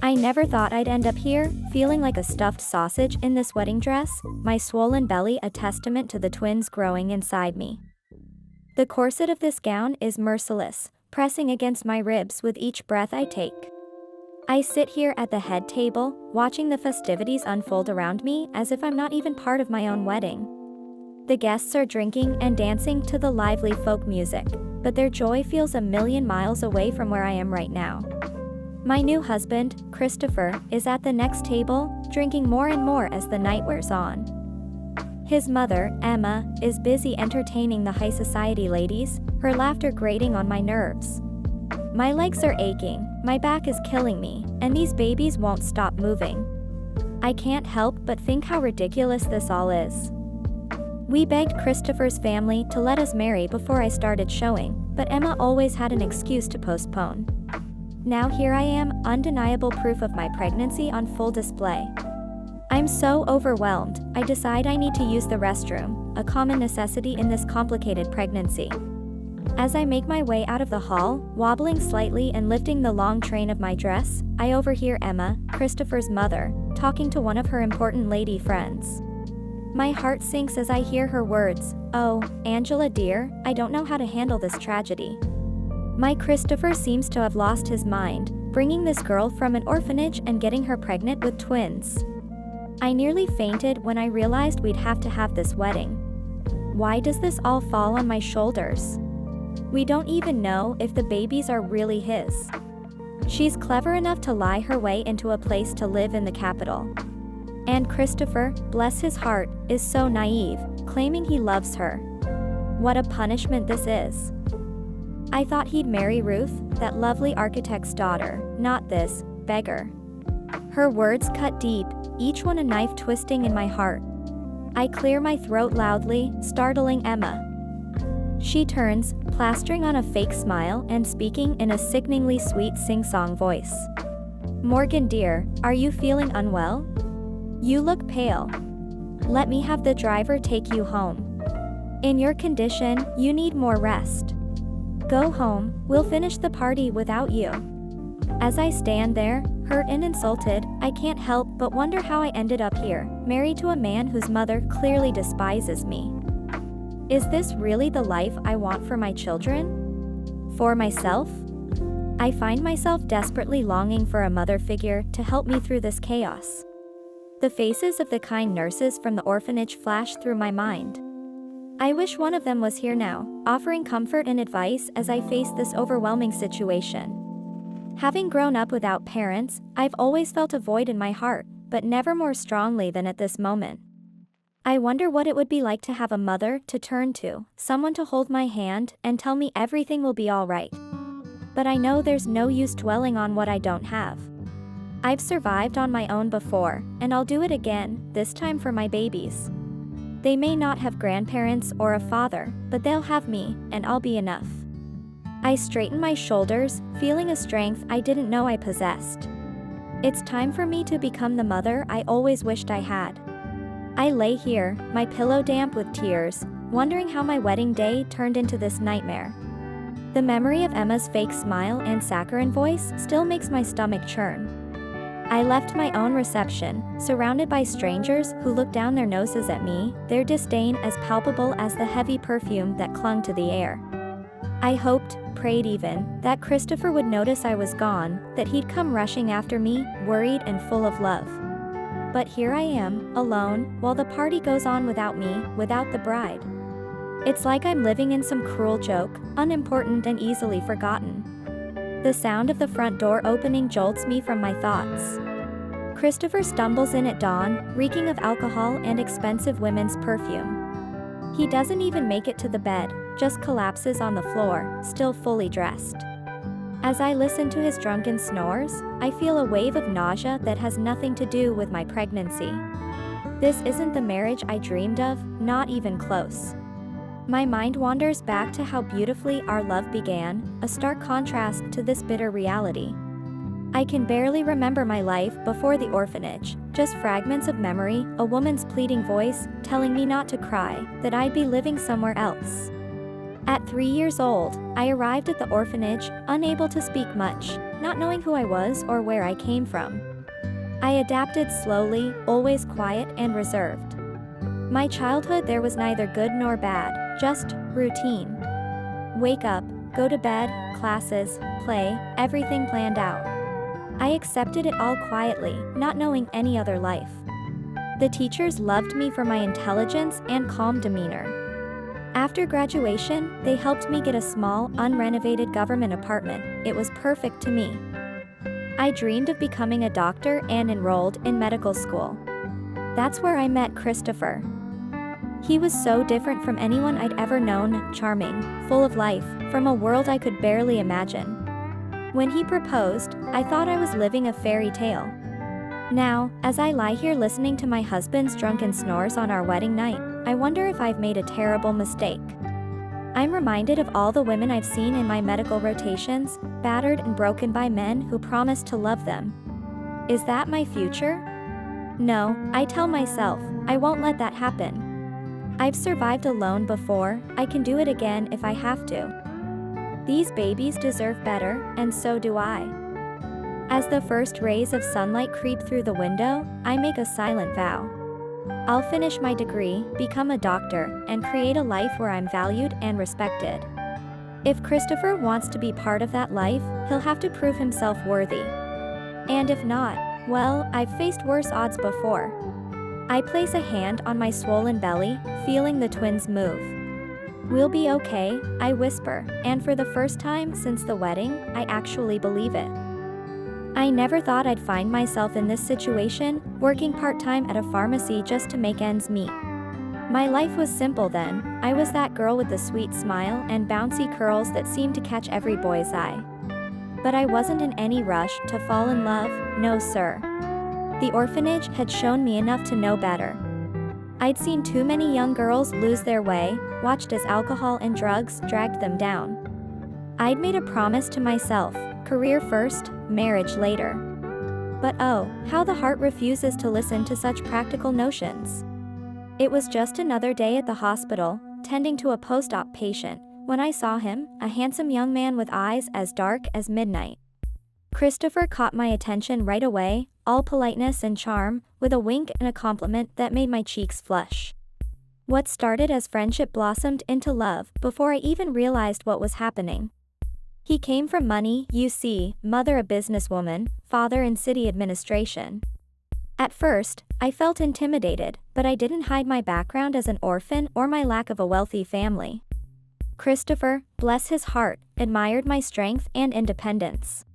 I never thought I'd end up here, feeling like a stuffed sausage in this wedding dress, my swollen belly a testament to the twins growing inside me. The corset of this gown is merciless, pressing against my ribs with each breath I take. I sit here at the head table, watching the festivities unfold around me as if I'm not even part of my own wedding. The guests are drinking and dancing to the lively folk music, but their joy feels a million miles away from where I am right now. My new husband, Christopher, is at the next table, drinking more and more as the night wears on. His mother, Emma, is busy entertaining the high society ladies, her laughter grating on my nerves. My legs are aching, my back is killing me, and these babies won't stop moving. I can't help but think how ridiculous this all is. We begged Christopher's family to let us marry before I started showing, but Emma always had an excuse to postpone. Now here I am, undeniable proof of my pregnancy on full display. I'm so overwhelmed, I decide I need to use the restroom, a common necessity in this complicated pregnancy. As I make my way out of the hall, wobbling slightly and lifting the long train of my dress, I overhear Emma, Christopher's mother, talking to one of her important lady friends. My heart sinks as I hear her words, "Oh, Angela dear, I don't know how to handle this tragedy." My Christopher seems to have lost his mind, bringing this girl from an orphanage and getting her pregnant with twins. I nearly fainted when I realized we'd have to have this wedding. Why does this all fall on my shoulders? We don't even know if the babies are really his. She's clever enough to lie her way into a place to live in the capital. And Christopher, bless his heart, is so naive, claiming he loves her. What a punishment this is. I thought he'd marry Ruth, that lovely architect's daughter, not this beggar. Her words cut deep, each one a knife twisting in my heart. I clear my throat loudly, startling Emma. She turns, plastering on a fake smile and speaking in a sickeningly sweet sing-song voice. "Morgan dear, are you feeling unwell? You look pale. Let me have the driver take you home. In your condition, you need more rest. Go home, we'll finish the party without you." As I stand there, hurt and insulted, I can't help but wonder how I ended up here, married to a man whose mother clearly despises me. Is this really the life I want for my children? For myself? I find myself desperately longing for a mother figure to help me through this chaos. The faces of the kind nurses from the orphanage flash through my mind. I wish one of them was here now, offering comfort and advice as I face this overwhelming situation. Having grown up without parents, I've always felt a void in my heart, but never more strongly than at this moment. I wonder what it would be like to have a mother to turn to, someone to hold my hand and tell me everything will be all right. But I know there's no use dwelling on what I don't have. I've survived on my own before, and I'll do it again, this time for my babies. They may not have grandparents or a father, but they'll have me, and I'll be enough. I straighten my shoulders, feeling a strength I didn't know I possessed. It's time for me to become the mother I always wished I had. I lay here, my pillow damp with tears, wondering how my wedding day turned into this nightmare. The memory of Emma's fake smile and saccharine voice still makes my stomach churn. I left my own reception, surrounded by strangers who looked down their noses at me, their disdain as palpable as the heavy perfume that clung to the air. I hoped, prayed even, that Christopher would notice I was gone, that he'd come rushing after me, worried and full of love. But here I am, alone, while the party goes on without me, without the bride. It's like I'm living in some cruel joke, unimportant and easily forgotten. The sound of the front door opening jolts me from my thoughts. Christopher stumbles in at dawn, reeking of alcohol and expensive women's perfume. He doesn't even make it to the bed, just collapses on the floor, still fully dressed. As I listen to his drunken snores, I feel a wave of nausea that has nothing to do with my pregnancy. This isn't the marriage I dreamed of, not even close. My mind wanders back to how beautifully our love began, a stark contrast to this bitter reality. I can barely remember my life before the orphanage, just fragments of memory, a woman's pleading voice, telling me not to cry, that I'd be living somewhere else. At 3 years old, I arrived at the orphanage, unable to speak much, not knowing who I was or where I came from. I adapted slowly, always quiet and reserved. My childhood there was neither good nor bad, just routine. Wake up, go to bed, classes, play, everything planned out. I accepted it all quietly, not knowing any other life. The teachers loved me for my intelligence and calm demeanor. After graduation, they helped me get a small, unrenovated government apartment. It was perfect to me. I dreamed of becoming a doctor and enrolled in medical school. That's where I met Christopher. He was so different from anyone I'd ever known, charming, full of life, from a world I could barely imagine. When he proposed, I thought I was living a fairy tale. Now, as I lie here listening to my husband's drunken snores on our wedding night, I wonder if I've made a terrible mistake. I'm reminded of all the women I've seen in my medical rotations, battered and broken by men who promised to love them. Is that my future? No, I tell myself, I won't let that happen. I've survived alone before, I can do it again if I have to. These babies deserve better, and so do I. As the first rays of sunlight creep through the window, I make a silent vow. I'll finish my degree, become a doctor, and create a life where I'm valued and respected. If Christopher wants to be part of that life, he'll have to prove himself worthy. And if not, well, I've faced worse odds before. I place a hand on my swollen belly, feeling the twins move. We'll be okay, I whisper, and for the first time since the wedding, I actually believe it. I never thought I'd find myself in this situation, working part-time at a pharmacy just to make ends meet. My life was simple then. I was that girl with the sweet smile and bouncy curls that seemed to catch every boy's eye. But I wasn't in any rush to fall in love, no sir. The orphanage had shown me enough to know better. I'd seen too many young girls lose their way, watched as alcohol and drugs dragged them down. I'd made a promise to myself, career first, marriage later. But oh, how the heart refuses to listen to such practical notions. It was just another day at the hospital, tending to a post-op patient, when I saw him, a handsome young man with eyes as dark as midnight. Christopher caught my attention right away, all politeness and charm, with a wink and a compliment that made my cheeks flush. What started as friendship blossomed into love before I even realized what was happening. He came from money, you see, mother a businesswoman, father in city administration. At first, I felt intimidated, but I didn't hide my background as an orphan or my lack of a wealthy family. Christopher, bless his heart, admired my strength and independence.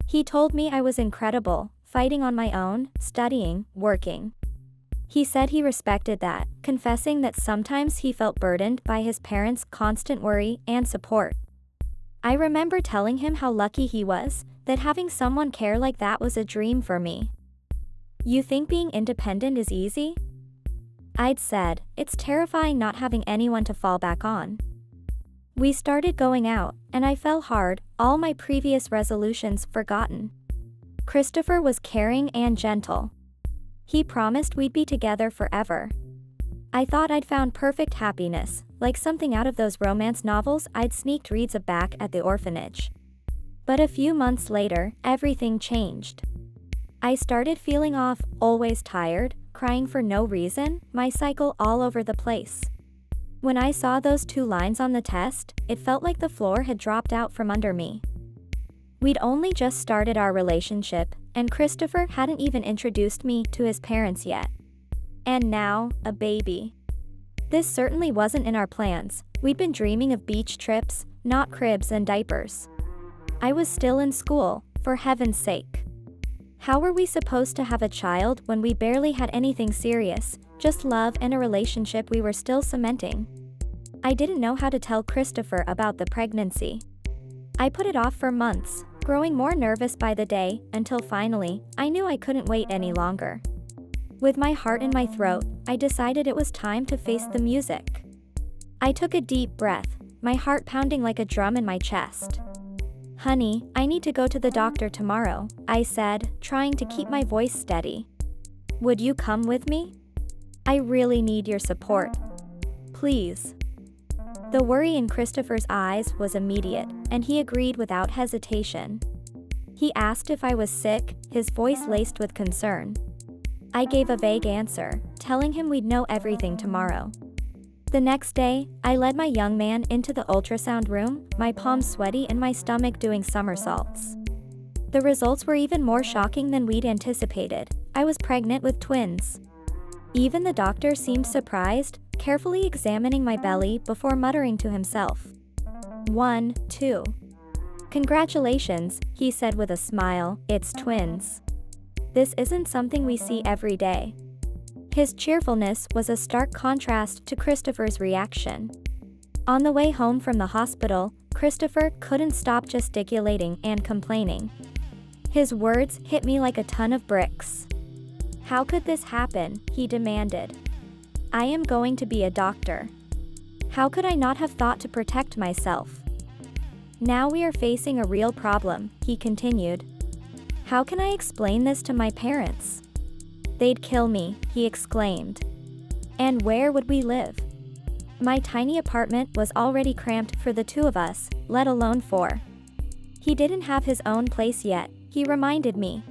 He told me I was incredible, fighting on my own, studying, working. He said he respected that, confessing that sometimes he felt burdened by his parents' constant worry and support. I remember telling him how lucky he was, that having someone care like that was a dream for me. You think being independent is easy? I'd said, it's terrifying not having anyone to fall back on. We started going out, and I fell hard, all my previous resolutions forgotten. Christopher was caring and gentle. He promised we'd be together forever. I thought I'd found perfect happiness, like something out of those romance novels I'd sneaked reads of back at the orphanage. But a few months later, everything changed. I started feeling off, always tired, crying for no reason, my cycle all over the place. When I saw those 2 lines on the test, it felt like the floor had dropped out from under me. We'd only just started our relationship, and Christopher hadn't even introduced me to his parents yet. And now, a baby. This certainly wasn't in our plans. We'd been dreaming of beach trips, not cribs and diapers. I was still in school, for heaven's sake. How were we supposed to have a child when we barely had anything serious, just love and a relationship we were still cementing? I didn't know how to tell Christopher about the pregnancy. I put it off for months, growing more nervous by the day, until finally, I knew I couldn't wait any longer. With my heart in my throat, I decided it was time to face the music. I took a deep breath, my heart pounding like a drum in my chest. Honey, I need to go to the doctor tomorrow, I said, trying to keep my voice steady. Would you come with me? I really need your support. Please. The worry in Christopher's eyes was immediate, and he agreed without hesitation. He asked if I was sick, his voice laced with concern. I gave a vague answer, telling him we'd know everything tomorrow. The next day, I led my young man into the ultrasound room, my palms sweaty and my stomach doing somersaults. The results were even more shocking than we'd anticipated. I was pregnant with twins. Even the doctor seemed surprised, carefully examining my belly before muttering to himself. 1, 2. Congratulations, he said with a smile, it's twins. This isn't something we see every day. His cheerfulness was a stark contrast to Christopher's reaction. On the way home from the hospital, Christopher couldn't stop gesticulating and complaining. His words hit me like a ton of bricks. How could this happen? He demanded. I am going to be a doctor. How could I not have thought to protect myself? Now we are facing a real problem, he continued. How can I explain this to my parents? They'd kill me, he exclaimed. And where would we live? My tiny apartment was already cramped for the two of us, let alone 4. He didn't have his own place yet, he reminded me.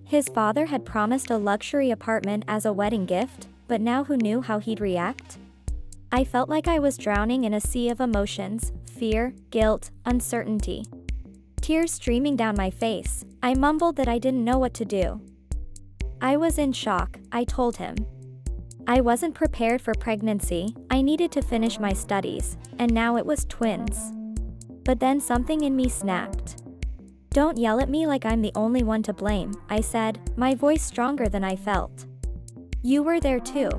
His father had promised a luxury apartment as a wedding gift, but now who knew how he'd react? I felt like I was drowning in a sea of emotions, fear, guilt, uncertainty. Tears streaming down my face, I mumbled that I didn't know what to do. I was in shock, I told him. I wasn't prepared for pregnancy, I needed to finish my studies, and now it was twins. But then something in me snapped. Don't yell at me like I'm the only one to blame, I said, my voice stronger than I felt. You were there too.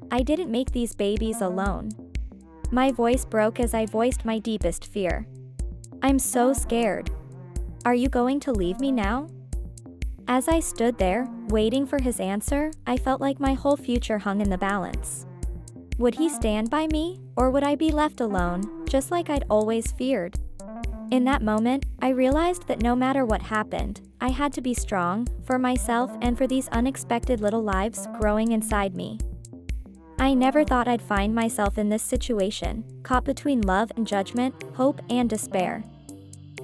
I didn't make these babies alone. My voice broke as I voiced my deepest fear. I'm so scared. Are you going to leave me now? As I stood there, waiting for his answer, I felt like my whole future hung in the balance. Would he stand by me, or would I be left alone, just like I'd always feared? In that moment, I realized that no matter what happened, I had to be strong, for myself and for these unexpected little lives growing inside me. I never thought I'd find myself in this situation, caught between love and judgment, hope and despair.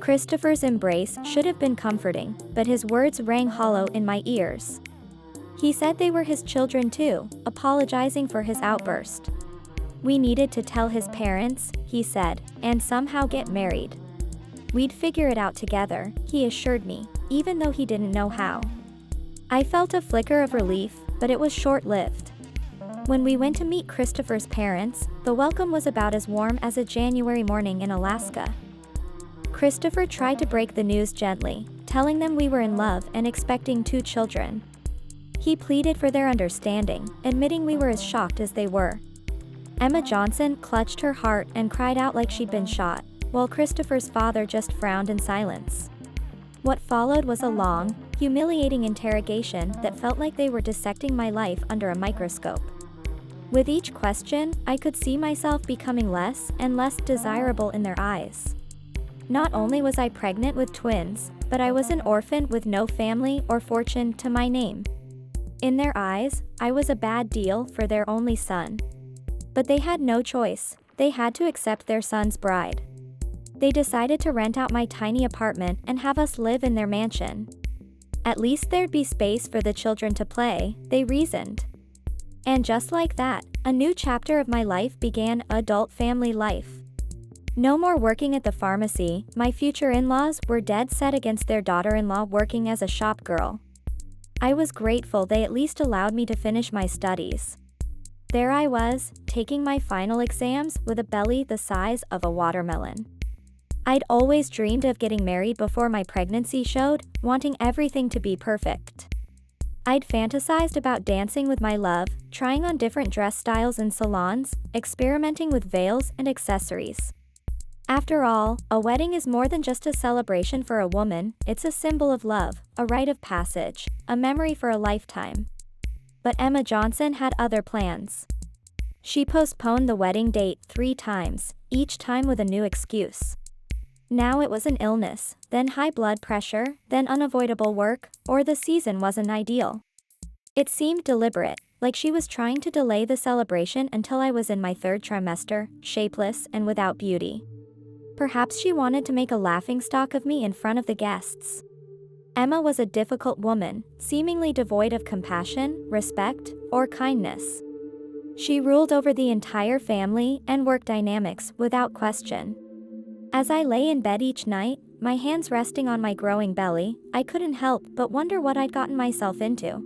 Christopher's embrace should have been comforting, but his words rang hollow in my ears. He said they were his children too, apologizing for his outburst. We needed to tell his parents, he said, and somehow get married. We'd figure it out together, he assured me, even though he didn't know how. I felt a flicker of relief, but it was short-lived. When we went to meet Christopher's parents, the welcome was about as warm as a January morning in Alaska. Christopher tried to break the news gently, telling them we were in love and expecting 2 children. He pleaded for their understanding, admitting we were as shocked as they were. Emma Johnson clutched her heart and cried out like she'd been shot, while Christopher's father just frowned in silence. What followed was a long, humiliating interrogation that felt like they were dissecting my life under a microscope. With each question, I could see myself becoming less and less desirable in their eyes. Not only was I pregnant with twins, but I was an orphan with no family or fortune to my name. In their eyes, I was a bad deal for their only son. But they had no choice, they had to accept their son's bride. They decided to rent out my tiny apartment and have us live in their mansion. At least there'd be space for the children to play, they reasoned. And just like that, a new chapter of my life began, adult family life. No more working at the pharmacy, my future in-laws were dead set against their daughter-in-law working as a shop girl. I was grateful they at least allowed me to finish my studies. There I was, taking my final exams with a belly the size of a watermelon. I'd always dreamed of getting married before my pregnancy showed, wanting everything to be perfect. I'd fantasized about dancing with my love, trying on different dress styles in salons, experimenting with veils and accessories. After all, a wedding is more than just a celebration for a woman, it's a symbol of love, a rite of passage, a memory for a lifetime. But Emma Johnson had other plans. She postponed the wedding date 3 times, each time with a new excuse. Now it was an illness, then high blood pressure, then unavoidable work, or the season wasn't ideal. It seemed deliberate, like she was trying to delay the celebration until I was in my 3rd trimester, shapeless and without beauty. Perhaps she wanted to make a laughingstock of me in front of the guests. Emma was a difficult woman, seemingly devoid of compassion, respect, or kindness. She ruled over the entire family and work dynamics without question. As I lay in bed each night, my hands resting on my growing belly, I couldn't help but wonder what I'd gotten myself into.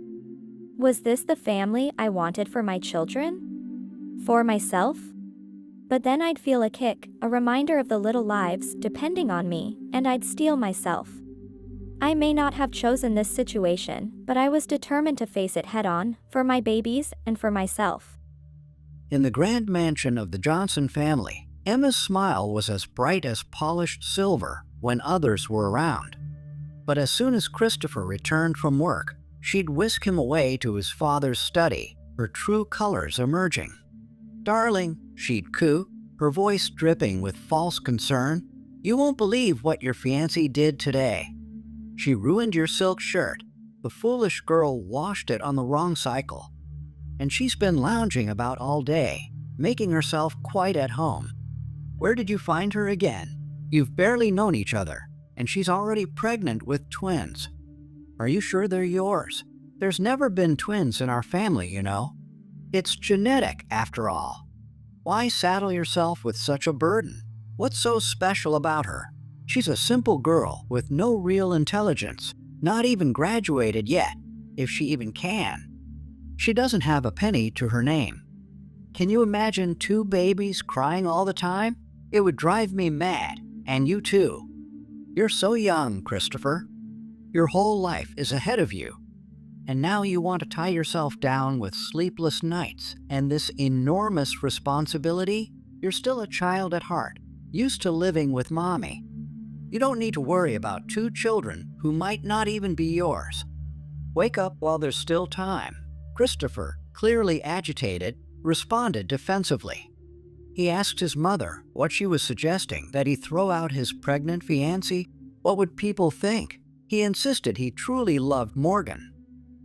Was this the family I wanted for my children? For myself? But then I'd feel a kick, a reminder of the little lives depending on me, and I'd steel myself. I may not have chosen this situation, but I was determined to face it head-on, for my babies and for myself. In the grand mansion of the Johnson family, Emma's smile was as bright as polished silver when others were around. But as soon as Christopher returned from work, she'd whisk him away to his father's study, her true colors emerging. "Darling," she'd coo, her voice dripping with false concern, "you won't believe what your fiancé did today. She ruined your silk shirt. The foolish girl washed it on the wrong cycle. And she's been lounging about all day, making herself quite at home. Where did you find her again? You've barely known each other, and she's already pregnant with twins. Are you sure they're yours? There's never been twins in our family, you know. It's genetic, after all. Why saddle yourself with such a burden? What's so special about her? She's a simple girl with no real intelligence, not even graduated yet, if she even can. She doesn't have a penny to her name. Can you imagine 2 babies crying all the time? It would drive me mad, and you too. You're so young, Christopher. Your whole life is ahead of you. And now you want to tie yourself down with sleepless nights and this enormous responsibility? You're still a child at heart, used to living with mommy. You don't need to worry about 2 children who might not even be yours. Wake up while there's still time." Christopher, clearly agitated, responded defensively. He asked his mother what she was suggesting, that he throw out his pregnant fiancée. What would people think? He insisted he truly loved Morgan.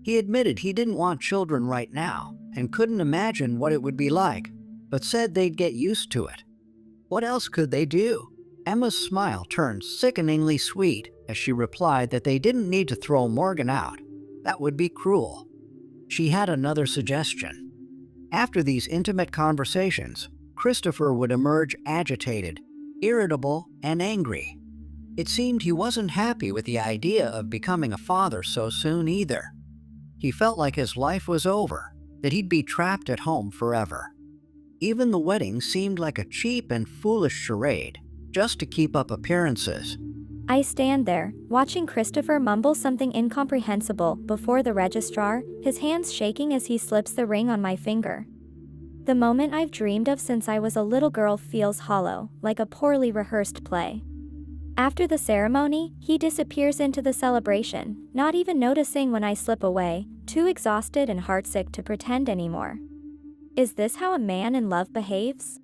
He admitted he didn't want children right now and couldn't imagine what it would be like, but said they'd get used to it. What else could they do? Emma's smile turned sickeningly sweet as she replied that they didn't need to throw Morgan out. That would be cruel. She had another suggestion. After these intimate conversations, Christopher would emerge agitated, irritable, and angry. It seemed he wasn't happy with the idea of becoming a father so soon either. He felt like his life was over, that he'd be trapped at home forever. Even the wedding seemed like a cheap and foolish charade, just to keep up appearances. I stand there, watching Christopher mumble something incomprehensible before the registrar, his hands shaking as he slips the ring on my finger. The moment I've dreamed of since I was a little girl feels hollow, like a poorly rehearsed play. After the ceremony, he disappears into the celebration, not even noticing when I slip away, too exhausted and heartsick to pretend anymore. Is this how a man in love behaves?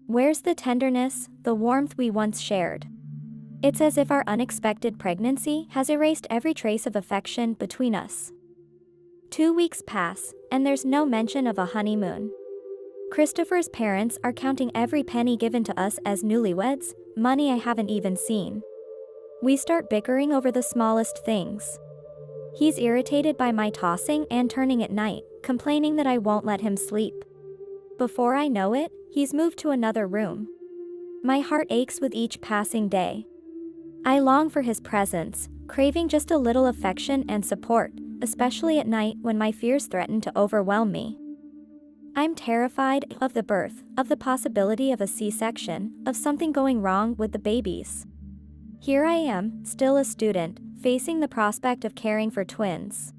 Where's the tenderness, the warmth we once shared? It's as if our unexpected pregnancy has erased every trace of affection between us. 2 weeks pass, and there's no mention of a honeymoon. Christopher's parents are counting every penny given to us as newlyweds, money I haven't even seen. We start bickering over the smallest things. He's irritated by my tossing and turning at night, complaining that I won't let him sleep. Before I know it, he's moved to another room. My heart aches with each passing day. I long for his presence, craving just a little affection and support, especially at night when my fears threaten to overwhelm me. I'm terrified of the birth, of the possibility of a C-section, of something going wrong with the babies. Here I am, still a student, facing the prospect of caring for twins.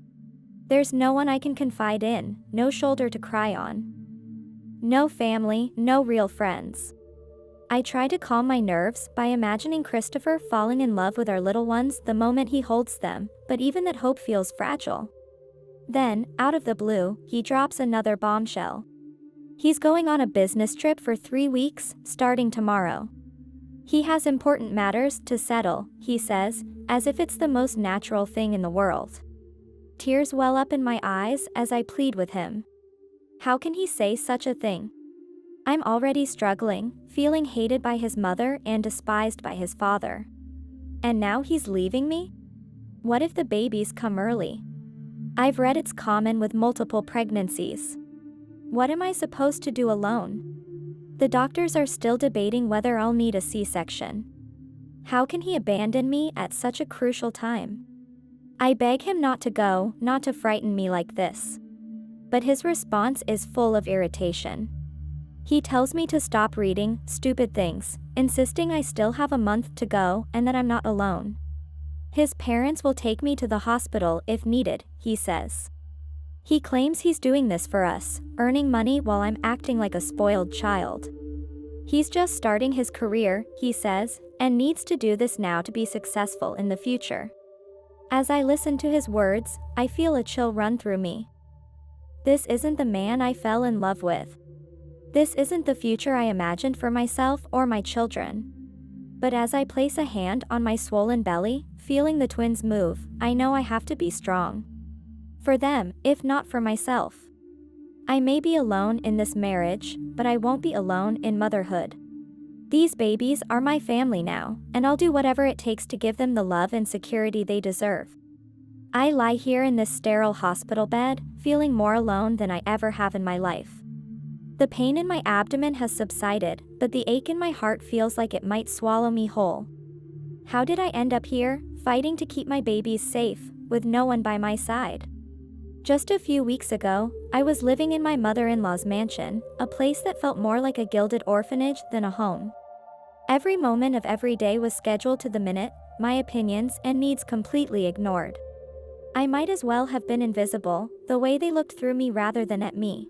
There's no one I can confide in, no shoulder to cry on. No family, no real friends. I try to calm my nerves by imagining Christopher falling in love with our little ones the moment he holds them, but even that hope feels fragile. Then, out of the blue, he drops another bombshell. He's going on a business trip for 3 weeks, starting tomorrow. He has important matters to settle, he says, as if it's the most natural thing in the world. Tears well up in my eyes as I plead with him. How can he say such a thing? I'm already struggling, feeling hated by his mother and despised by his father. And now he's leaving me? What if the babies come early? I've read it's common with multiple pregnancies. What am I supposed to do alone? The doctors are still debating whether I'll need a C-section. How can he abandon me at such a crucial time? I beg him not to go, not to frighten me like this. But his response is full of irritation. He tells me to stop reading stupid things, insisting I still have a month to go and that I'm not alone. His parents will take me to the hospital if needed, he says. He claims he's doing this for us, earning money while I'm acting like a spoiled child. He's just starting his career, he says, and needs to do this now to be successful in the future. As I listen to his words, I feel a chill run through me. This isn't the man I fell in love with. This isn't the future I imagined for myself or my children. But as I place a hand on my swollen belly, feeling the twins move, I know I have to be strong. For them, if not for myself. I may be alone in this marriage, but I won't be alone in motherhood. These babies are my family now, and I'll do whatever it takes to give them the love and security they deserve. I lie here in this sterile hospital bed, feeling more alone than I ever have in my life. The pain in my abdomen has subsided, but the ache in my heart feels like it might swallow me whole. How did I end up here, fighting to keep my babies safe, with no one by my side? Just a few weeks ago, I was living in my mother-in-law's mansion, a place that felt more like a gilded orphanage than a home. Every moment of every day was scheduled to the minute, my opinions and needs completely ignored. I might as well have been invisible, the way they looked through me rather than at me.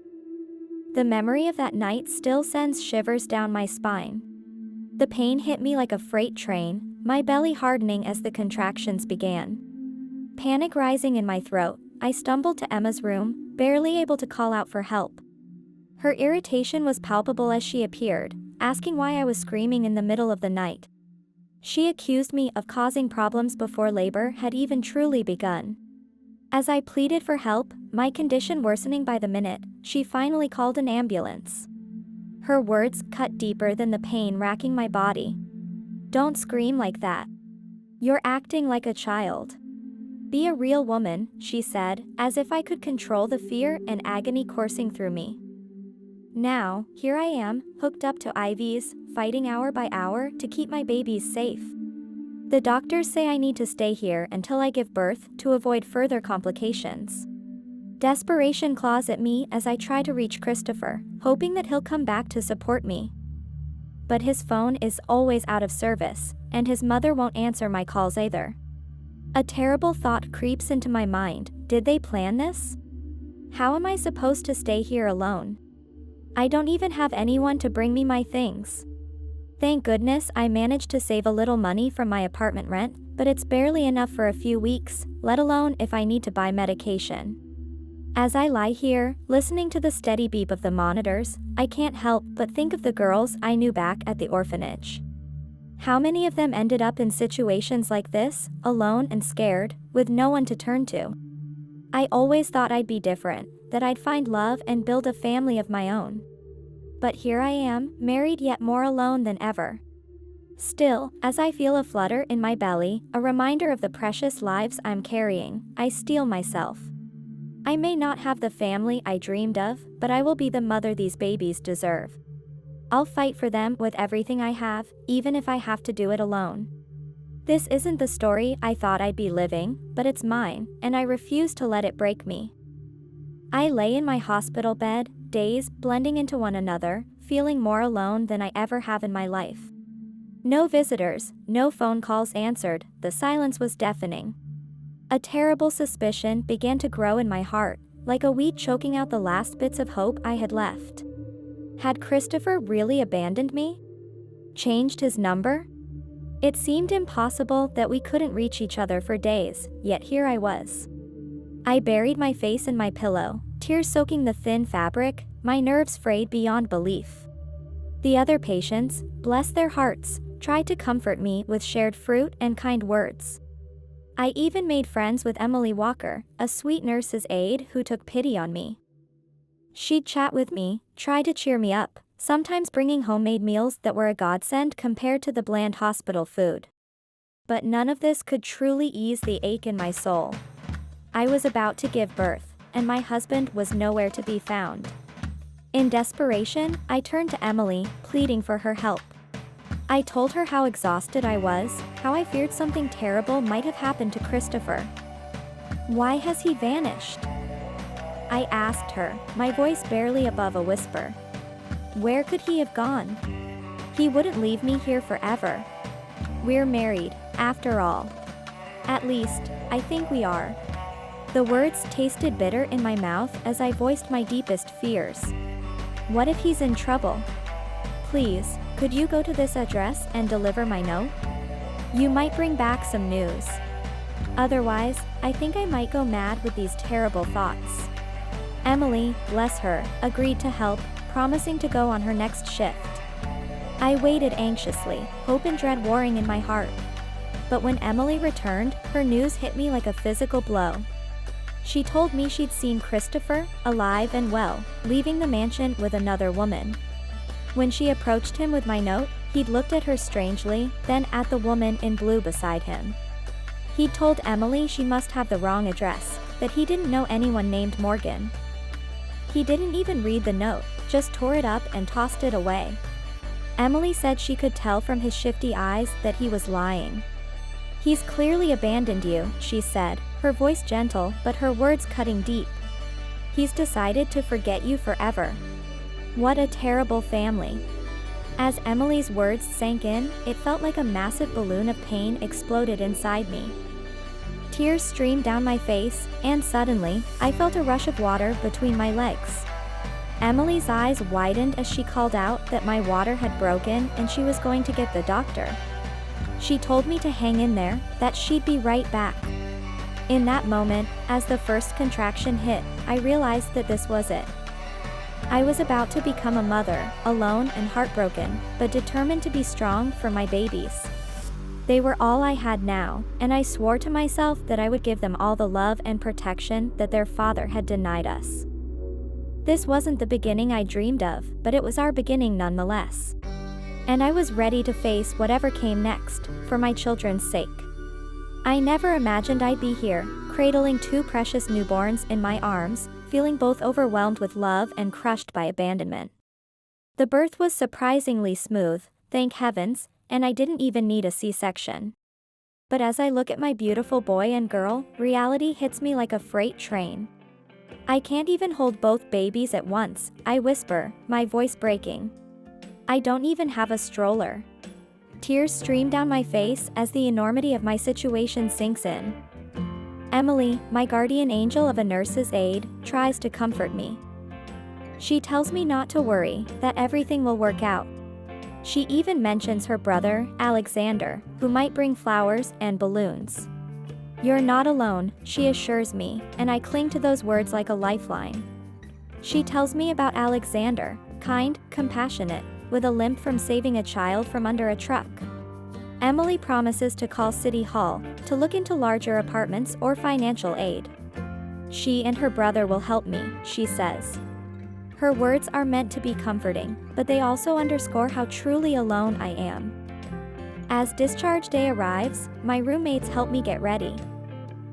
The memory of that night still sends shivers down my spine. The pain hit me like a freight train, my belly hardening as the contractions began. Panic rising in my throat, I stumbled to Emma's room, barely able to call out for help. Her irritation was palpable as she appeared, asking why I was screaming in the middle of the night. She accused me of causing problems before labor had even truly begun. As I pleaded for help, my condition worsening by the minute, she finally called an ambulance. Her words cut deeper than the pain racking my body. "Don't scream like that. You're acting like a child. Be a real woman," she said, as if I could control the fear and agony coursing through me. Now, here I am, hooked up to IVs, fighting hour by hour to keep my babies safe. The doctors say I need to stay here until I give birth to avoid further complications. Desperation claws at me as I try to reach Christopher, hoping that he'll come back to support me. But his phone is always out of service, and his mother won't answer my calls either. A terrible thought creeps into my mind. Did they plan this? How am I supposed to stay here alone? I don't even have anyone to bring me my things. Thank goodness I managed to save a little money from my apartment rent, but it's barely enough for a few weeks, let alone if I need to buy medication. As I lie here, listening to the steady beep of the monitors, I can't help but think of the girls I knew back at the orphanage. How many of them ended up in situations like this, alone and scared, with no one to turn to? I always thought I'd be different, that I'd find love and build a family of my own. But here I am, married yet more alone than ever. Still, as I feel a flutter in my belly, a reminder of the precious lives I'm carrying, I steel myself. I may not have the family I dreamed of, but I will be the mother these babies deserve. I'll fight for them with everything I have, even if I have to do it alone. This isn't the story I thought I'd be living, but it's mine, and I refuse to let it break me. I lay in my hospital bed, days blending into one another, feeling more alone than I ever have in my life. No visitors, no phone calls answered, the silence was deafening. A terrible suspicion began to grow in my heart, like a weed choking out the last bits of hope I had left. Had Christopher really abandoned me? Changed his number? It seemed impossible that we couldn't reach each other for days, yet here I was. I buried my face in my pillow, tears soaking the thin fabric, my nerves frayed beyond belief. The other patients, bless their hearts, tried to comfort me with shared fruit and kind words. I even made friends with Emily Walker, a sweet nurse's aide who took pity on me. She'd chat with me, try to cheer me up, sometimes bringing homemade meals that were a godsend compared to the bland hospital food. But none of this could truly ease the ache in my soul. I was about to give birth, and my husband was nowhere to be found. In desperation, I turned to Emily, pleading for her help. I told her how exhausted I was, how I feared something terrible might have happened to Christopher. Why has he vanished? I asked her, my voice barely above a whisper. Where could he have gone? He wouldn't leave me here forever. We're married, after all. At least, I think we are. The words tasted bitter in my mouth as I voiced my deepest fears. What if he's in trouble? Please, could you go to this address and deliver my note? You might bring back some news. Otherwise, I think I might go mad with these terrible thoughts. Emily, bless her, agreed to help, promising to go on her next shift. I waited anxiously, hope and dread warring in my heart. But when Emily returned, her news hit me like a physical blow. She told me she'd seen Christopher, alive and well, leaving the mansion with another woman. When she approached him with my note, he'd looked at her strangely, then at the woman in blue beside him. He'd told Emily she must have the wrong address, that he didn't know anyone named Morgan. He didn't even read the note, just tore it up and tossed it away. Emily said she could tell from his shifty eyes that he was lying. He's clearly abandoned you, she said, her voice gentle but her words cutting deep. He's decided to forget you forever. What a terrible family. As Emily's words sank in, it felt like a massive balloon of pain exploded inside me. Tears streamed down my face, and suddenly, I felt a rush of water between my legs. Emily's eyes widened as she called out that my water had broken and she was going to get the doctor. She told me to hang in there, that she'd be right back. In that moment, as the first contraction hit, I realized that this was it. I was about to become a mother, alone and heartbroken, but determined to be strong for my babies. They were all I had now, and I swore to myself that I would give them all the love and protection that their father had denied us. This wasn't the beginning I dreamed of, but it was our beginning nonetheless. And I was ready to face whatever came next, for my children's sake. I never imagined I'd be here, cradling two precious newborns in my arms, feeling both overwhelmed with love and crushed by abandonment. The birth was surprisingly smooth, thank heavens, and I didn't even need a C-section. But as I look at my beautiful boy and girl, reality hits me like a freight train. I can't even hold both babies at once, I whisper, my voice breaking. I don't even have a stroller. Tears stream down my face as the enormity of my situation sinks in. Emily, my guardian angel of a nurse's aide, tries to comfort me. She tells me not to worry, that everything will work out. She even mentions her brother, Alexander, who might bring flowers and balloons. You're not alone, she assures me, and I cling to those words like a lifeline. She tells me about Alexander, kind, compassionate, with a limp from saving a child from under a truck. Emily promises to call City Hall, to look into larger apartments or financial aid. She and her brother will help me, she says. Her words are meant to be comforting, but they also underscore how truly alone I am. As discharge day arrives, my roommates help me get ready.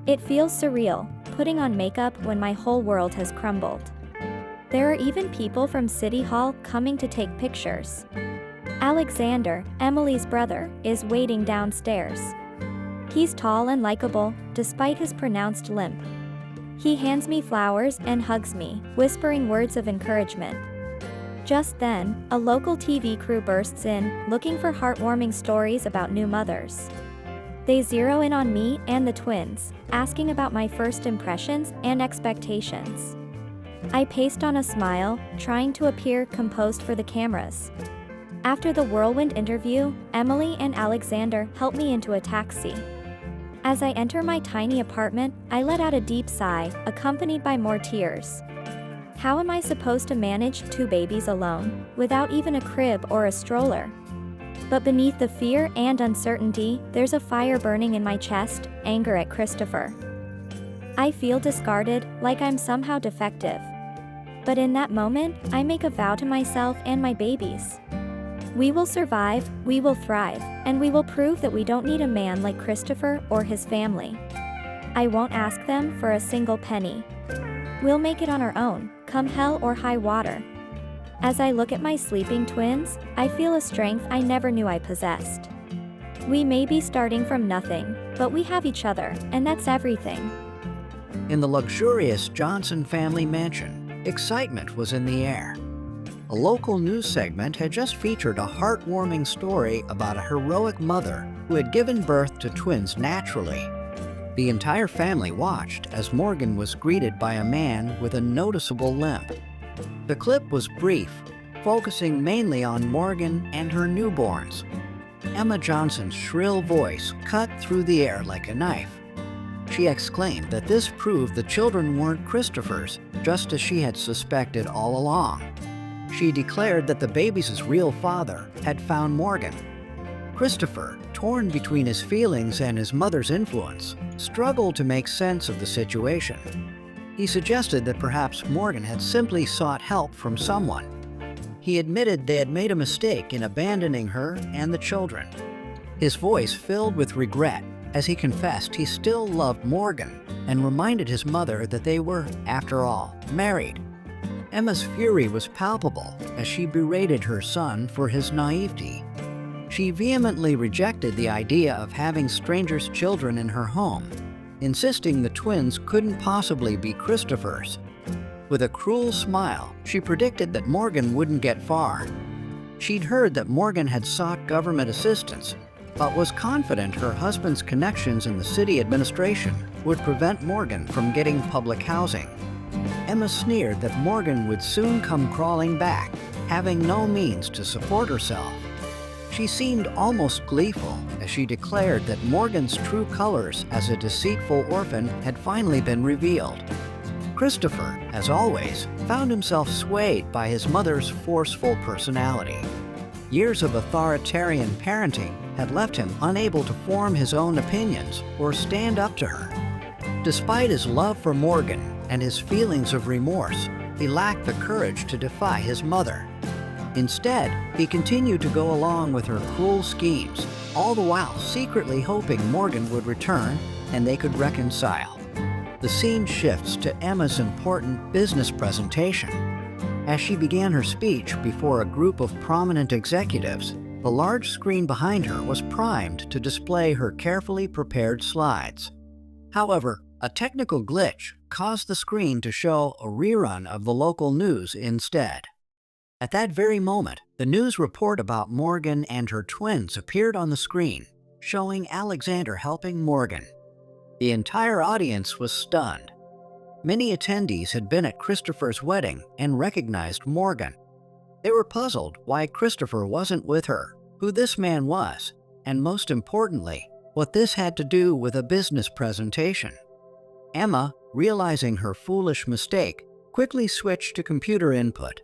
It feels surreal, putting on makeup when my whole world has crumbled. There are even people from City Hall coming to take pictures. Alexander, Emily's brother, is waiting downstairs. He's tall and likable, despite his pronounced limp. He hands me flowers and hugs me, whispering words of encouragement. Just then, a local TV crew bursts in, looking for heartwarming stories about new mothers. They zero in on me and the twins, asking about my first impressions and expectations. I paced on a smile, trying to appear composed for the cameras. After the whirlwind interview, Emily and Alexander help me into a taxi. As I enter my tiny apartment, I let out a deep sigh, accompanied by more tears. How am I supposed to manage two babies alone, without even a crib or a stroller? But beneath the fear and uncertainty, there's a fire burning in my chest, anger at Christopher. I feel discarded, like I'm somehow defective. But in that moment, I make a vow to myself and my babies. We will survive, we will thrive, and we will prove that we don't need a man like Christopher or his family. I won't ask them for a single penny. We'll make it on our own, come hell or high water. As I look at my sleeping twins, I feel a strength I never knew I possessed. We may be starting from nothing, but we have each other, and that's everything. In the luxurious Johnson family mansion, excitement was in the air. A local news segment had just featured a heartwarming story about a heroic mother who had given birth to twins naturally. The entire family watched as Morgan was greeted by a man with a noticeable limp. The clip was brief, focusing mainly on Morgan and her newborns. Emma Johnson's shrill voice cut through the air like a knife. She exclaimed that this proved the children weren't Christopher's, just as she had suspected all along. She declared that the baby's real father had found Morgan. Christopher, torn between his feelings and his mother's influence, struggled to make sense of the situation. He suggested that perhaps Morgan had simply sought help from someone. He admitted they had made a mistake in abandoning her and the children. His voice filled with regret as he confessed he still loved Morgan and reminded his mother that they were, after all, married. Emma's fury was palpable as she berated her son for his naivety. She vehemently rejected the idea of having strangers' children in her home, insisting the twins couldn't possibly be Christopher's. With a cruel smile, she predicted that Morgan wouldn't get far. She'd heard that Morgan had sought government assistance, but was confident her husband's connections in the city administration would prevent Morgan from getting public housing. Emma sneered that Morgan would soon come crawling back, having no means to support herself. She seemed almost gleeful as she declared that Morgan's true colors as a deceitful orphan had finally been revealed. Christopher, as always, found himself swayed by his mother's forceful personality. Years of authoritarian parenting had left him unable to form his own opinions or stand up to her. Despite his love for Morgan and his feelings of remorse, he lacked the courage to defy his mother. Instead, he continued to go along with her cruel schemes, all the while secretly hoping Morgan would return and they could reconcile. The scene shifts to Emma's important business presentation. As she began her speech before a group of prominent executives, the large screen behind her was primed to display her carefully prepared slides. However, a technical glitch caused the screen to show a rerun of the local news instead. At that very moment, the news report about Morgan and her twins appeared on the screen, showing Alexander helping Morgan. The entire audience was stunned. Many attendees had been at Christopher's wedding and recognized Morgan. They were puzzled why Christopher wasn't with her, who this man was, and most importantly, what this had to do with a business presentation. Emma, realizing her foolish mistake, quickly switched to computer input.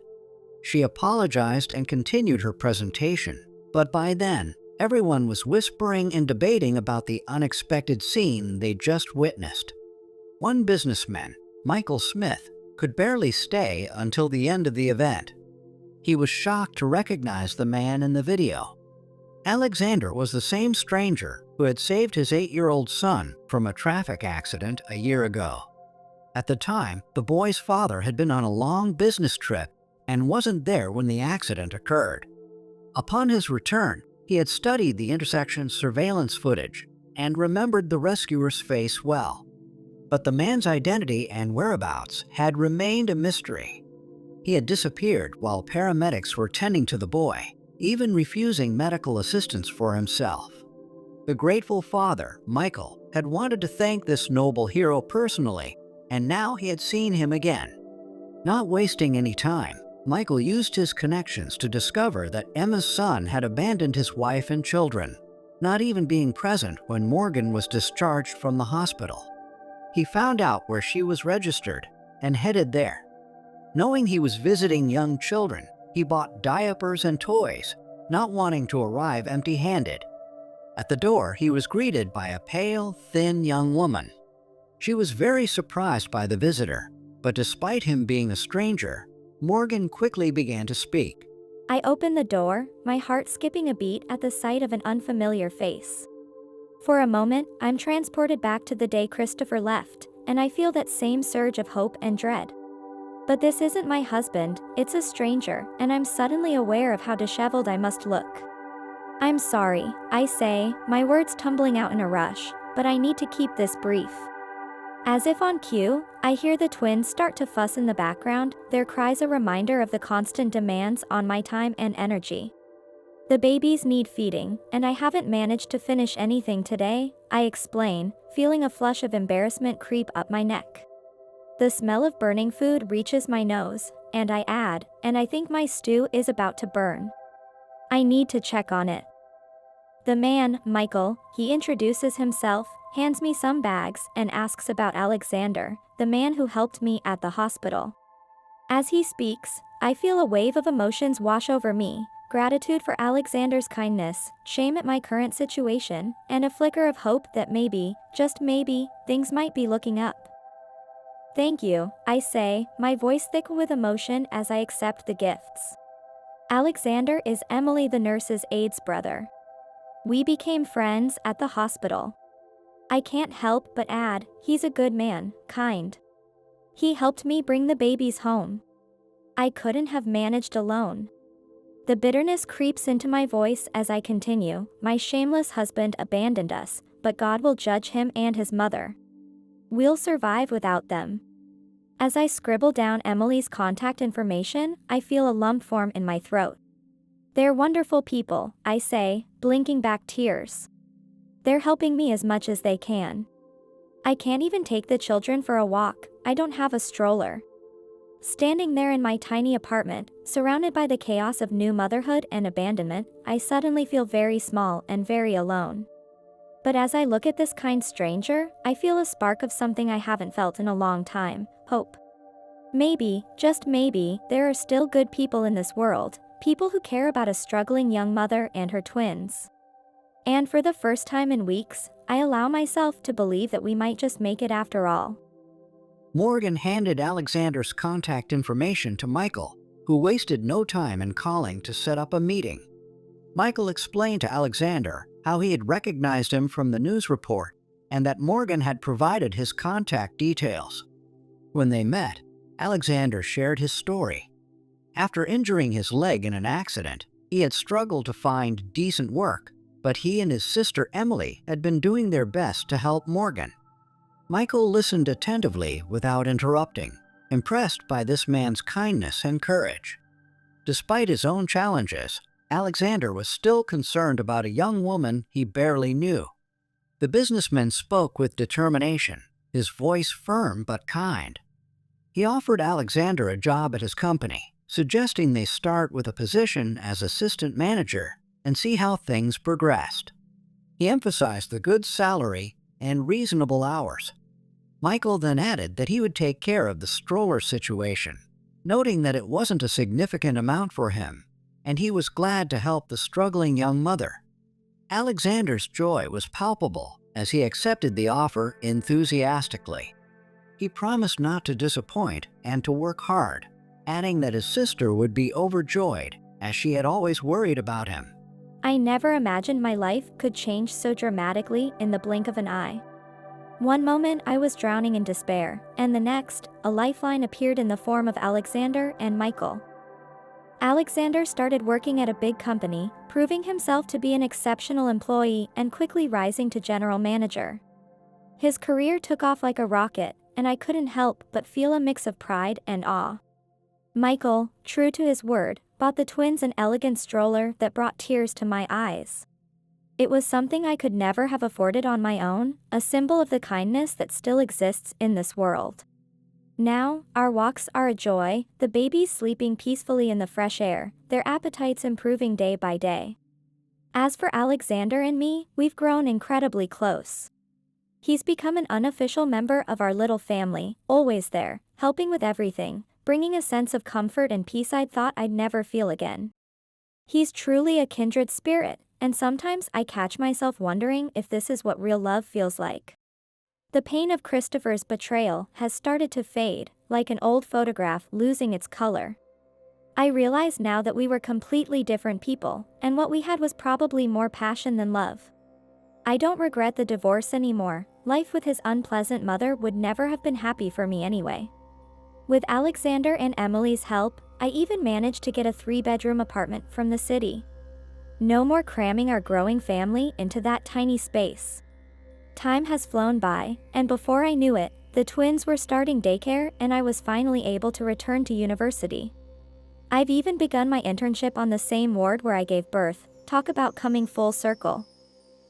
She apologized and continued her presentation, but by then, everyone was whispering and debating about the unexpected scene they'd just witnessed. One businessman, Michael Smith, could barely stay until the end of the event. He was shocked to recognize the man in the video. Alexander was the same stranger who had saved his 8-year-old son from a traffic accident a year ago. At the time, the boy's father had been on a long business trip and wasn't there when the accident occurred. Upon his return, he had studied the intersection's surveillance footage and remembered the rescuer's face well. But the man's identity and whereabouts had remained a mystery. He had disappeared while paramedics were tending to the boy, even refusing medical assistance for himself. The grateful father, Michael, had wanted to thank this noble hero personally, and now he had seen him again. Not wasting any time, Michael used his connections to discover that Emma's son had abandoned his wife and children, not even being present when Morgan was discharged from the hospital. He found out where she was registered and headed there. Knowing he was visiting young children, he bought diapers and toys, not wanting to arrive empty-handed. At the door, he was greeted by a pale, thin young woman. She was very surprised by the visitor, but despite him being a stranger, Morgan quickly began to speak. I open the door, my heart skipping a beat at the sight of an unfamiliar face. For a moment, I'm transported back to the day Christopher left, and I feel that same surge of hope and dread. But this isn't my husband, it's a stranger, and I'm suddenly aware of how disheveled I must look. I'm sorry, I say, my words tumbling out in a rush, but I need to keep this brief. As if on cue, I hear the twins start to fuss in the background, their cries a reminder of the constant demands on my time and energy. The babies need feeding, and I haven't managed to finish anything today, I explain, feeling a flush of embarrassment creep up my neck. The smell of burning food reaches my nose, and I add, and I think my stew is about to burn. I need to check on it. The man, Michael, he introduces himself, hands me some bags, and asks about Alexander, the man who helped me at the hospital. As he speaks, I feel a wave of emotions wash over me, gratitude for Alexander's kindness, shame at my current situation, and a flicker of hope that maybe, just maybe, things might be looking up. Thank you, I say, my voice thick with emotion as I accept the gifts. Alexander is Emily the nurse's aide's brother. We became friends at the hospital. I can't help but add, he's a good man, kind. He helped me bring the babies home. I couldn't have managed alone. The bitterness creeps into my voice as I continue, my shameless husband abandoned us, but God will judge him and his mother. We'll survive without them. As I scribble down Emily's contact information, I feel a lump form in my throat. They're wonderful people, I say, blinking back tears. They're helping me as much as they can. I can't even take the children for a walk, I don't have a stroller. Standing there in my tiny apartment, surrounded by the chaos of new motherhood and abandonment, I suddenly feel very small and very alone. But as I look at this kind stranger, I feel a spark of something I haven't felt in a long time, hope. Maybe, just maybe, there are still good people in this world, people who care about a struggling young mother and her twins. And for the first time in weeks, I allow myself to believe that we might just make it after all. Morgan handed Alexander's contact information to Michael, who wasted no time in calling to set up a meeting. Michael explained to Alexander how he had recognized him from the news report and that Morgan had provided his contact details. When they met, Alexander shared his story. After injuring his leg in an accident, he had struggled to find decent work, but he and his sister Emily had been doing their best to help Morgan. Michael listened attentively without interrupting, impressed by this man's kindness and courage. Despite his own challenges, Alexander was still concerned about a young woman he barely knew. The businessman spoke with determination, his voice firm but kind. He offered Alexander a job at his company, suggesting they start with a position as assistant manager and see how things progressed. He emphasized the good salary and reasonable hours. Michael then added that he would take care of the stroller situation, noting that it wasn't a significant amount for him, and he was glad to help the struggling young mother. Alexander's joy was palpable as he accepted the offer enthusiastically. He promised not to disappoint and to work hard, adding that his sister would be overjoyed as she had always worried about him. I never imagined my life could change so dramatically in the blink of an eye. One moment I was drowning in despair, and the next, a lifeline appeared in the form of Alexander and Michael. Alexander started working at a big company, proving himself to be an exceptional employee and quickly rising to general manager. His career took off like a rocket, and I couldn't help but feel a mix of pride and awe. Michael, true to his word, bought the twins an elegant stroller that brought tears to my eyes. It was something I could never have afforded on my own, a symbol of the kindness that still exists in this world. Now, our walks are a joy, the babies sleeping peacefully in the fresh air, their appetites improving day by day. As for Alexander and me, we've grown incredibly close. He's become an unofficial member of our little family, always there, helping with everything, bringing a sense of comfort and peace I thought I'd never feel again. He's truly a kindred spirit, and sometimes I catch myself wondering if this is what real love feels like. The pain of Christopher's betrayal has started to fade, like an old photograph losing its color. I realize now that we were completely different people, and what we had was probably more passion than love. I don't regret the divorce anymore. Life with his unpleasant mother would never have been happy for me anyway. With Alexander and Emily's help, I even managed to get a 3-bedroom apartment from the city. No more cramming our growing family into that tiny space. Time has flown by, and before I knew it, the twins were starting daycare and I was finally able to return to university. I've even begun my internship on the same ward where I gave birth. Talk about coming full circle.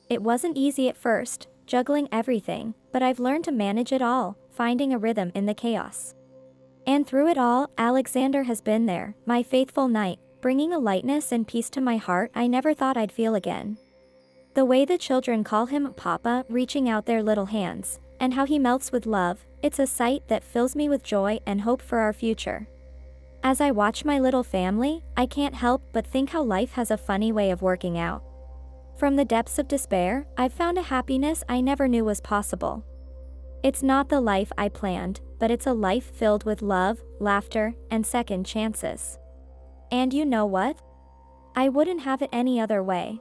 It wasn't easy at first, juggling everything, but I've learned to manage it all, finding a rhythm in the chaos. And through it all, Alexander has been there, my faithful knight, bringing a lightness and peace to my heart I never thought I'd feel again. The way the children call him Papa, reaching out their little hands, and how he melts with love, it's a sight that fills me with joy and hope for our future. As I watch my little family, I can't help but think how life has a funny way of working out. From the depths of despair, I've found a happiness I never knew was possible. It's not the life I planned, but it's a life filled with love, laughter, and second chances. And you know what? I wouldn't have it any other way.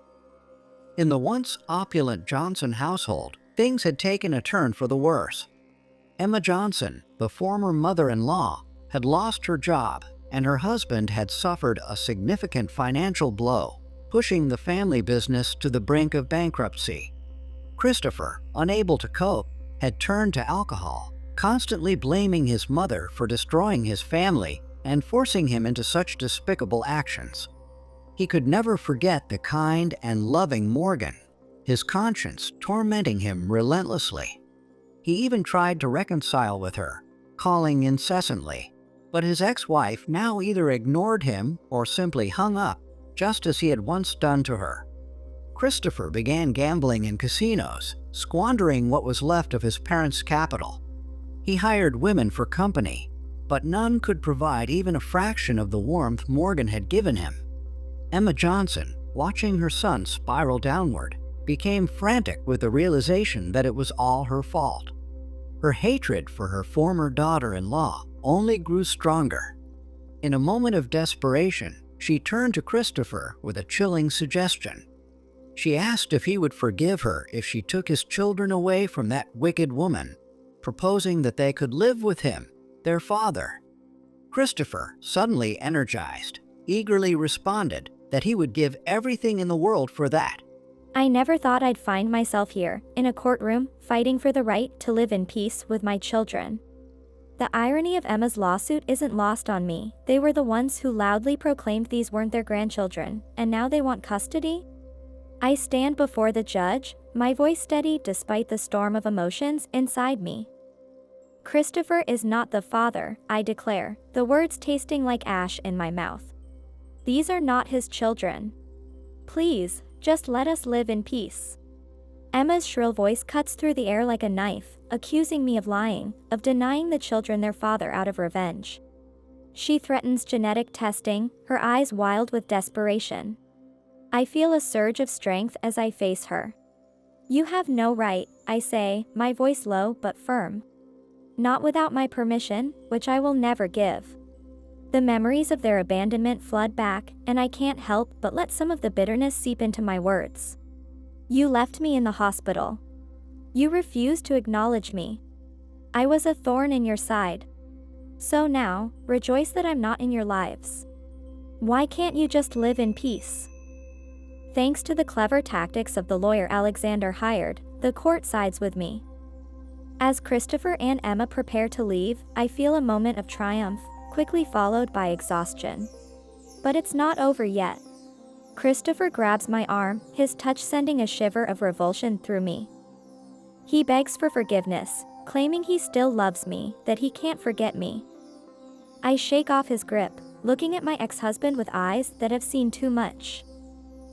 In the once opulent Johnson household, things had taken a turn for the worse. Emma Johnson, the former mother-in-law, had lost her job, and her husband had suffered a significant financial blow, pushing the family business to the brink of bankruptcy. Christopher, unable to cope, had turned to alcohol, constantly blaming his mother for destroying his family and forcing him into such despicable actions. He could never forget the kind and loving Morgan, his conscience tormenting him relentlessly. He even tried to reconcile with her, calling incessantly, but his ex-wife now either ignored him or simply hung up, just as he had once done to her. Christopher began gambling in casinos, squandering what was left of his parents' capital. He hired women for company, but none could provide even a fraction of the warmth Morgan had given him. Emma Johnson, watching her son spiral downward, became frantic with the realization that it was all her fault. Her hatred for her former daughter-in-law only grew stronger. In a moment of desperation, she turned to Christopher with a chilling suggestion. She asked if he would forgive her if she took his children away from that wicked woman, proposing that they could live with him, their father. Christopher, suddenly energized, eagerly responded that he would give everything in the world for that. I never thought I'd find myself here, in a courtroom, fighting for the right to live in peace with my children. The irony of Emma's lawsuit isn't lost on me. They were the ones who loudly proclaimed these weren't their grandchildren, and now they want custody? I stand before the judge, my voice steady despite the storm of emotions inside me. Christopher is not the father, I declare, the words tasting like ash in my mouth. These are not his children. Please, just let us live in peace. Emma's shrill voice cuts through the air like a knife, accusing me of lying, of denying the children their father out of revenge. She threatens genetic testing, her eyes wild with desperation. I feel a surge of strength as I face her. You have no right, I say, my voice low but firm. Not without my permission, which I will never give. The memories of their abandonment flood back, and I can't help but let some of the bitterness seep into my words. You left me in the hospital. You refused to acknowledge me. I was a thorn in your side. So now, rejoice that I'm not in your lives. Why can't you just live in peace? Thanks to the clever tactics of the lawyer Alexander hired, the court sides with me. As Christopher and Emma prepare to leave, I feel a moment of triumph, quickly followed by exhaustion. But it's not over yet. Christopher grabs my arm, his touch sending a shiver of revulsion through me. He begs for forgiveness, claiming he still loves me, that he can't forget me. I shake off his grip, looking at my ex-husband with eyes that have seen too much.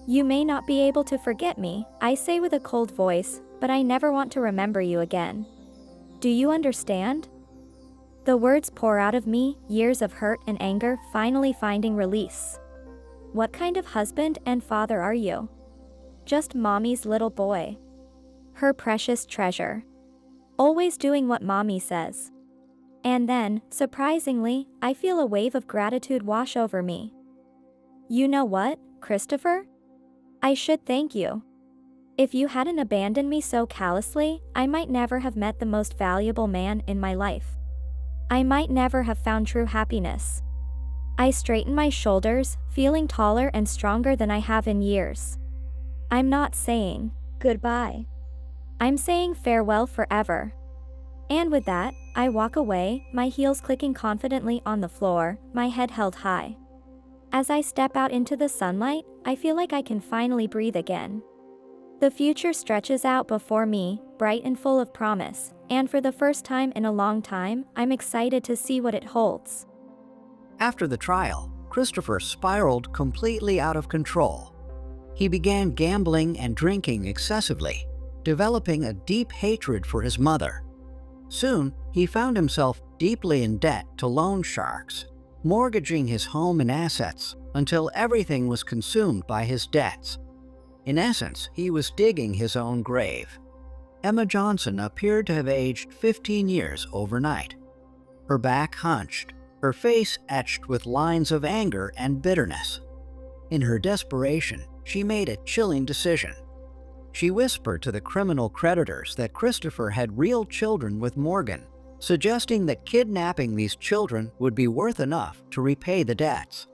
You may not be able to forget me, I say with a cold voice, but I never want to remember you again. Do you understand? The words pour out of me, years of hurt and anger finally finding release. What kind of husband and father are you? Just mommy's little boy. Her precious treasure. Always doing what mommy says. And then, surprisingly, I feel a wave of gratitude wash over me. You know what, Christopher? I should thank you. If you hadn't abandoned me so callously, I might never have met the most valuable man in my life. I might never have found true happiness. I straighten my shoulders, feeling taller and stronger than I have in years. I'm not saying goodbye. I'm saying farewell forever. And with that, I walk away, my heels clicking confidently on the floor, my head held high. As I step out into the sunlight, I feel like I can finally breathe again. The future stretches out before me, bright and full of promise, and for the first time in a long time, I'm excited to see what it holds. After the trial, Christopher spiraled completely out of control. He began gambling and drinking excessively, developing a deep hatred for his mother. Soon, he found himself deeply in debt to loan sharks, mortgaging his home and assets until everything was consumed by his debts. In essence, he was digging his own grave. Emma Johnson appeared to have aged 15 years overnight. Her back hunched, her face etched with lines of anger and bitterness. In her desperation, she made a chilling decision. She whispered to the criminal creditors that Christopher had real children with Morgan, suggesting that kidnapping these children would be worth enough to repay the debts.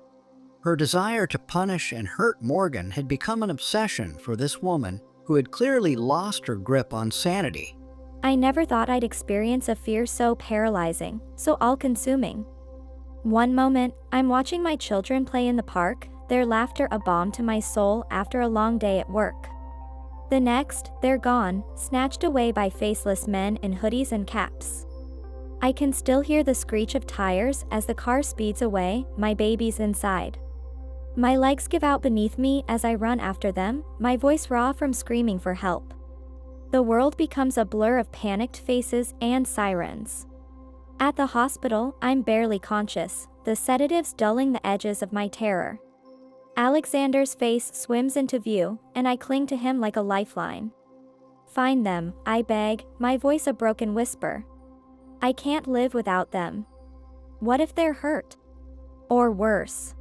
Her desire to punish and hurt Morgan had become an obsession for this woman who had clearly lost her grip on sanity. I never thought I'd experience a fear so paralyzing, so all-consuming. One moment, I'm watching my children play in the park, their laughter a balm to my soul after a long day at work. The next, they're gone, snatched away by faceless men in hoodies and caps. I can still hear the screech of tires as the car speeds away, my babies inside. My legs give out beneath me as I run after them, my voice raw from screaming for help. The world becomes a blur of panicked faces and sirens. At the hospital, I'm barely conscious, the sedatives dulling the edges of my terror. Alexander's face swims into view, and I cling to him like a lifeline. Find them, I beg, my voice a broken whisper. I can't live without them. What if they're hurt? Or worse?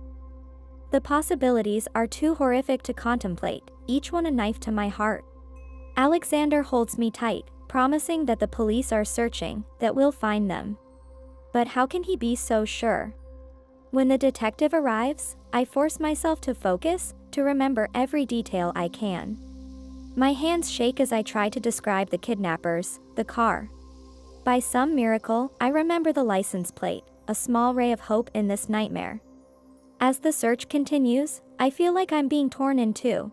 The possibilities are too horrific to contemplate, each one a knife to my heart. Alexander holds me tight, promising that the police are searching, that we'll find them. But how can he be so sure? When the detective arrives, I force myself to focus, to remember every detail I can. My hands shake as I try to describe the kidnappers, the car. By some miracle, I remember the license plate, a small ray of hope in this nightmare. As the search continues, I feel like I'm being torn in two.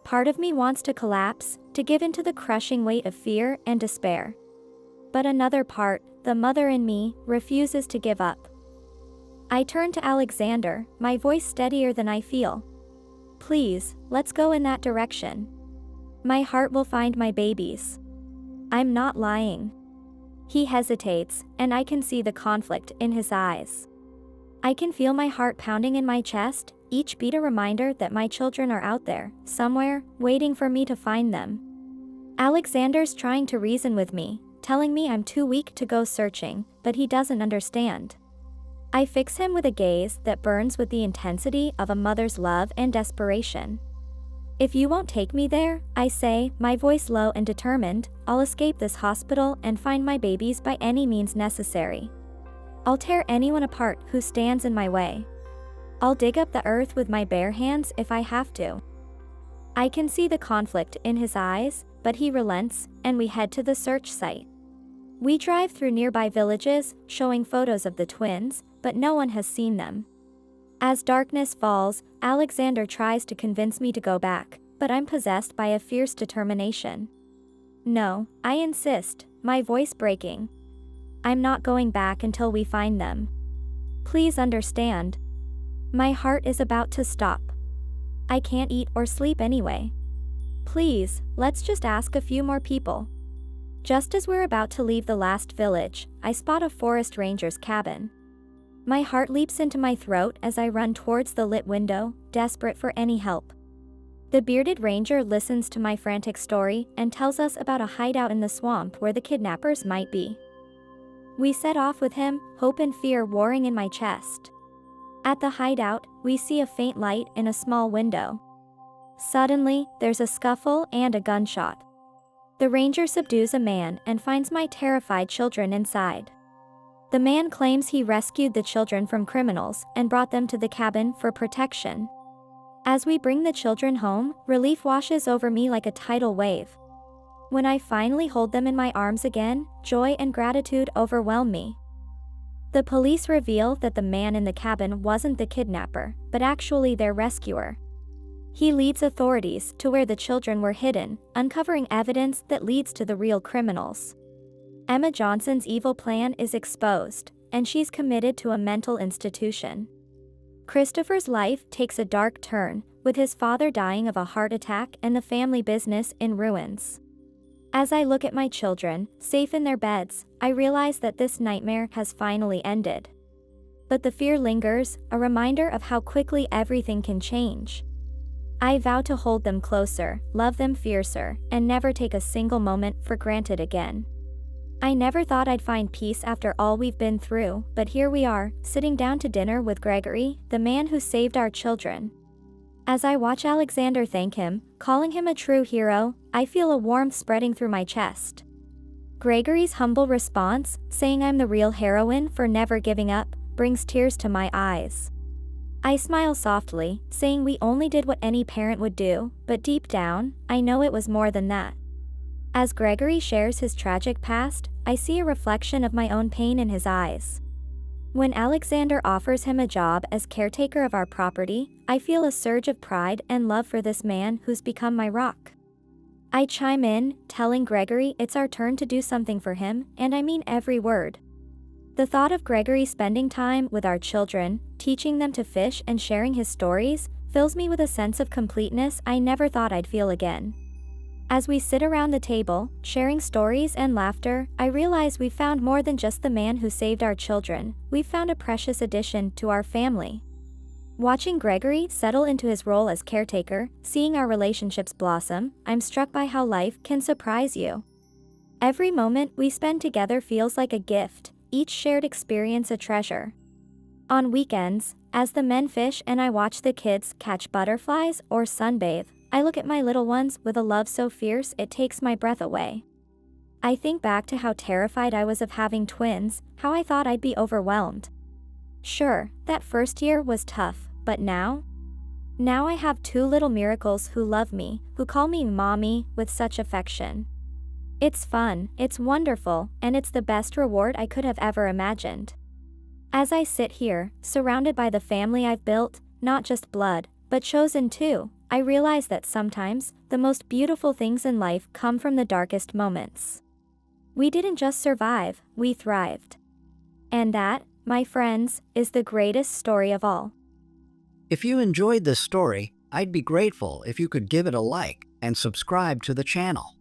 Part of me wants to collapse, to give in to the crushing weight of fear and despair. But another part, the mother in me, refuses to give up. I turn to Alexander, my voice steadier than I feel. Please, let's go in that direction. My heart will find my babies. I'm not lying. He hesitates, and I can see the conflict in his eyes. I can feel my heart pounding in my chest, each beat a reminder that my children are out there, somewhere, waiting for me to find them. Alexander's trying to reason with me, telling me I'm too weak to go searching, but he doesn't understand. I fix him with a gaze that burns with the intensity of a mother's love and desperation. If you won't take me there, I say, my voice low and determined, I'll escape this hospital and find my babies by any means necessary. I'll tear anyone apart who stands in my way. I'll dig up the earth with my bare hands if I have to. I can see the conflict in his eyes, but he relents, and we head to the search site. We drive through nearby villages, showing photos of the twins, but no one has seen them. As darkness falls, Alexander tries to convince me to go back, but I'm possessed by a fierce determination. No, I insist, my voice breaking. I'm not going back until we find them. Please understand. My heart is about to stop. I can't eat or sleep anyway. Please, let's just ask a few more people. Just as we're about to leave the last village, I spot a forest ranger's cabin. My heart leaps into my throat as I run towards the lit window, desperate for any help. The bearded ranger listens to my frantic story and tells us about a hideout in the swamp where the kidnappers might be. We set off with him, hope and fear warring in my chest. At the hideout, we see a faint light in a small window. Suddenly, there's a scuffle and a gunshot. The ranger subdues a man and finds my terrified children inside. The man claims he rescued the children from criminals and brought them to the cabin for protection. As we bring the children home, relief washes over me like a tidal wave. When I finally hold them in my arms again, joy and gratitude overwhelm me. The police reveal that the man in the cabin wasn't the kidnapper, but actually their rescuer. He leads authorities to where the children were hidden, uncovering evidence that leads to the real criminals. Emma Johnson's evil plan is exposed, and she's committed to a mental institution. Christopher's life takes a dark turn, with his father dying of a heart attack and the family business in ruins. As I look at my children, safe in their beds, I realize that this nightmare has finally ended. But the fear lingers, a reminder of how quickly everything can change. I vow to hold them closer, love them fiercer, and never take a single moment for granted again. I never thought I'd find peace after all we've been through, but here we are, sitting down to dinner with Gregory, the man who saved our children. As I watch Alexander thank him, calling him a true hero, I feel a warmth spreading through my chest. Gregory's humble response, saying I'm the real heroine for never giving up, brings tears to my eyes. I smile softly, saying we only did what any parent would do, but deep down, I know it was more than that. As Gregory shares his tragic past, I see a reflection of my own pain in his eyes. When Alexander offers him a job as caretaker of our property, I feel a surge of pride and love for this man who's become my rock. I chime in, telling Gregory it's our turn to do something for him, and I mean every word. The thought of Gregory spending time with our children, teaching them to fish and sharing his stories, fills me with a sense of completeness I never thought I'd feel again. As we sit around the table, sharing stories and laughter, I realize we've found more than just the man who saved our children, we've found a precious addition to our family. Watching Gregory settle into his role as caretaker, seeing our relationships blossom, I'm struck by how life can surprise you. Every moment we spend together feels like a gift, each shared experience a treasure. On weekends, as the men fish and I watch the kids catch butterflies or sunbathe, I look at my little ones with a love so fierce it takes my breath away. I think back to how terrified I was of having twins, how I thought I'd be overwhelmed. Sure, that first year was tough, but now I have two little miracles who love me, who call me mommy with such affection. It's fun, it's wonderful, and it's the best reward I could have ever imagined. As I sit here, surrounded by the family I've built, not just blood, but chosen too, I realize that sometimes, the most beautiful things in life come from the darkest moments. We didn't just survive, we thrived. And that, my friends, is the greatest story of all. If you enjoyed this story, I'd be grateful if you could give it a like and subscribe to the channel.